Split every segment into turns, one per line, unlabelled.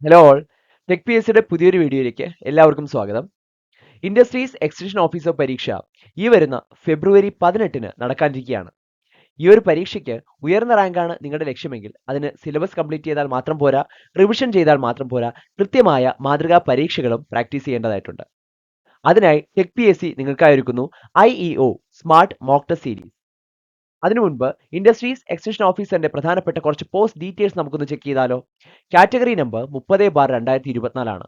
Hello all, tech P S സിയുടെ പുതിയൊരു വീഡിയോയിലേക്ക് എല്ലാവർക്കും സ്വാഗതം. ഇൻഡസ്ട്രീസ് എക്സ്റ്റൻഷൻ ഓഫീസർ പരീക്ഷ ഈ വരുന്ന ഫെബ്രുവരി 18-ന് നടക്കാനിരിക്കുകയാണ്. ഈ ഒരു പരീക്ഷയ്ക്ക് ഉയർന്ന റാങ്കാണ് നിങ്ങളുടെ ലക്ഷ്യമെങ്കിൽ അതിന് സിലബസ് കംപ്ലീറ്റ് ചെയ്താൽ മാത്രം പോരാ, റിവിഷൻ ചെയ്താൽ മാത്രം പോരാ, കൃത്യമായ മാതൃകാ പരീക്ഷകളും പ്രാക്ടീസ് ചെയ്യേണ്ടതായിട്ടുണ്ട്. അതിനായി ടെക് പി എസ് സി നിങ്ങൾക്കായി ഒരുക്കുന്നു IEO smart mock test series. അതിനു മുൻപ് ഇൻഡസ്ട്രീസ് എക്സ്റ്റൻഷൻ ഓഫീസറിന്റെ പ്രധാനപ്പെട്ട കുറച്ച് പോസ്റ്റ് ഡീറ്റെയിൽസ് നമുക്കൊന്ന് ചെക്ക് ചെയ്താലോ. കാറ്റഗറി നമ്പർ 30/2024 ആണ്.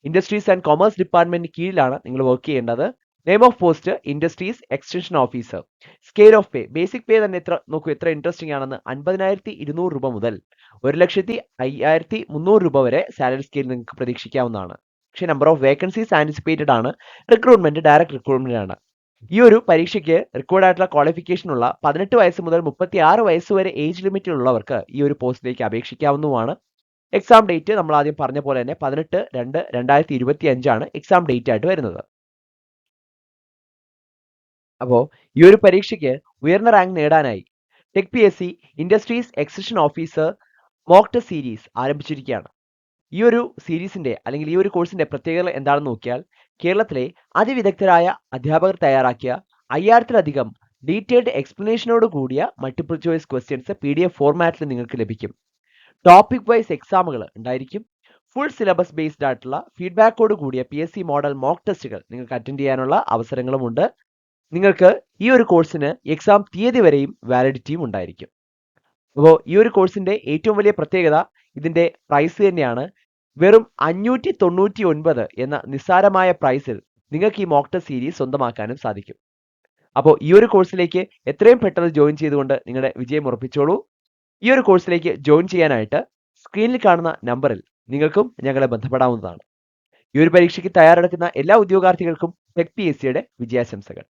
ഇൻഡസ്ട്രീസ് ആൻഡ് കൊമേഴ്സ് ഡിപ്പാർട്ട്മെന്റിന് കീഴിലാണ് നിങ്ങൾ വർക്ക് ചെയ്യേണ്ടത്. Name of post industries extension officer. Scale of pay, basic pay തന്നെ നോക്കൂ എത്ര ഇൻട്രസ്റ്റിംഗ് ആണെന്ന്. 50,200 രൂപ മുതൽ 1,05,300 രൂപ വരെ സാലറി സ്കെയിൽ നിങ്ങൾക്ക് പ്രതീക്ഷിക്കാവുന്നതാണ്. പക്ഷേ നമ്പർ ഓഫ് വേക്കൻസീസ് ആന്റിസിപ്പേറ്റഡ് ആണ്. റിക്രൂട്ട്മെന്റ് ഡയറക്ട് റിക്രൂട്ട്മെന്റ് ആണ്. ഈ ഒരു പരീക്ഷയ്ക്ക് റിക്വയർഡ് ആയിട്ടുള്ള ക്വാളിഫിക്കേഷൻ ഉള്ള 18 വയസ്സ് മുതൽ 36 വയസ്സ് വരെ ഏജ് ലിമിറ്റിലുള്ളവർക്ക് ഈ ഒരു പോസ്റ്റിലേക്ക് അപേക്ഷിക്കാവുന്നതുമാണ്. എക്സാം ഡേറ്റ് നമ്മൾ ആദ്യം പറഞ്ഞ പോലെ തന്നെ 18/2/2025 ആണ് എക്സാം ഡേറ്റ് ആയിട്ട് വരുന്നത്. അപ്പോൾ ഈ ഒരു പരീക്ഷയ്ക്ക് ഉയർന്ന റാങ്ക് നേടാനായി tech P S C industries extension officer mock test series ആരംഭിച്ചിരിക്കുകയാണ്. ഈ ഒരു സീരീസിന്റെ അല്ലെങ്കിൽ ഈ ഒരു കോഴ്സിന്റെ പ്രത്യേകത എന്താണെന്ന് നോക്കിയാൽ, കേരളത്തിലെ അതിവിദഗ്ധരായ അധ്യാപകർ തയ്യാറാക്കിയ 5000-ലധികം ഡീറ്റെയിൽഡ് എക്സ്പ്ലനേഷനോട് കൂടിയ മൾട്ടിപ്പിൾ ചോയ്സ് ക്വസ്റ്റ്യൻസ് PDF ഫോർമാറ്റിൽ നിങ്ങൾക്ക് ലഭിക്കും. ടോപ്പിക് വൈസ് എക്സാമുകൾ ഉണ്ടായിരിക്കും. ഫുൾ സിലബസ് ബേസ്ഡ് ആയിട്ടുള്ള ഫീഡ്ബാക്കോട് കൂടിയ PSC മോഡൽ മോക്ക് ടെസ്റ്റുകൾ നിങ്ങൾക്ക് അറ്റൻഡ് ചെയ്യാനുള്ള അവസരങ്ങളുമുണ്ട്. നിങ്ങൾക്ക് ഈ ഒരു കോഴ്സിന് എക്സാം തീയതി വരെയും വാലിഡിറ്റിയും ഉണ്ടായിരിക്കും. അപ്പോൾ ഈ ഒരു കോഴ്സിന്റെ ഏറ്റവും വലിയ പ്രത്യേകത ഇതിന്റെ പ്രൈസ് തന്നെയാണ്. വെറും 599 എന്ന നിസ്സാരമായ പ്രൈസിൽ നിങ്ങൾക്ക് ഈ മോക്ക് ടെസ്റ്റ് സീരീസ് സ്വന്തമാക്കാനും സാധിക്കും. അപ്പോൾ ഈ ഒരു കോഴ്സിലേക്ക് എത്രയും പെട്ടെന്ന് ജോയിൻ ചെയ്തുകൊണ്ട് നിങ്ങളുടെ വിജയം ഉറപ്പിച്ചോളൂ. ഈ ഒരു കോഴ്സിലേക്ക് ജോയിൻ ചെയ്യാനായിട്ട് സ്ക്രീനിൽ കാണുന്ന നമ്പറിൽ നിങ്ങൾക്കും ഞങ്ങളെ ബന്ധപ്പെടാവുന്നതാണ്. ഈ ഒരു പരീക്ഷയ്ക്ക് തയ്യാറെടുക്കുന്ന എല്ലാ ഉദ്യോഗാർത്ഥികൾക്കും ടെക് PSCയുടെ വിജയാശംസകൾ.